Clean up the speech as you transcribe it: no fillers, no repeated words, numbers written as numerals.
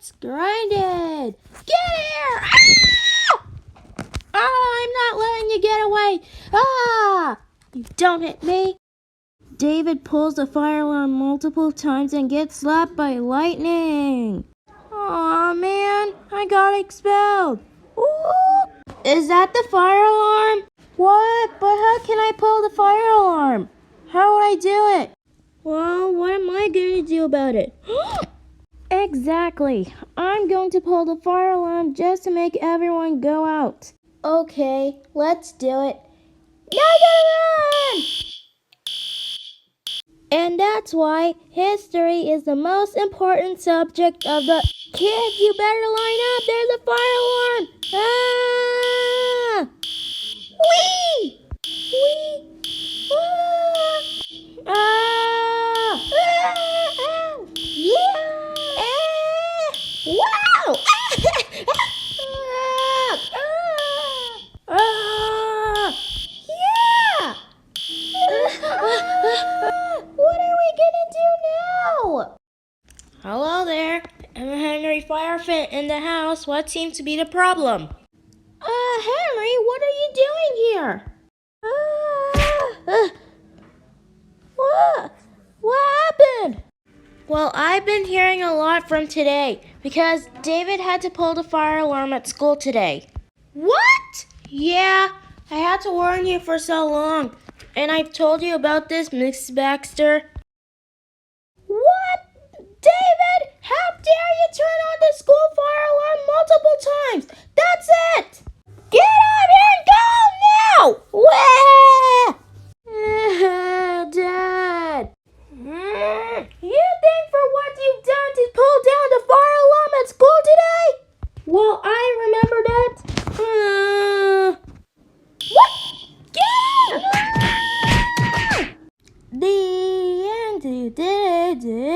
Let's grind it. Get here! I'm not letting you get away. You don't hit me. David pulls the fire alarm multiple times and gets slapped by lightning. Aw, man, I got expelled. Ooh. Is that the fire alarm? What? But how can I pull the fire alarm? How would I do it? Well, what am I going to do about it? Exactly. I'm going to pull the fire alarm just to make everyone go out. Okay, let's do it. Run! And that's why history is the most important subject of the... Kids, you better line up. There's a fire alarm. Ah! Whee! Whee! Ah! Ah! Ah! Yeah! Ah! Wow! Ah! Ah! Yeah! What are we gonna do now? Hello there. I'm Henry Firefit in the house. What seems to be the problem? Henry, what are you doing here? What happened? Well, I've been hearing a lot from today because David had to pull the fire alarm at school today. What? Yeah, I had to warn you for so long. And I've told you about this, Miss Baxter. What? David, how dare you turn on the school fire alarm multiple times? That's it! Get out here and go now! Wah! Dad. You think for what you've done to pull down the fire alarm at school today? Well, I remember that. What? Get out! The end. You did it.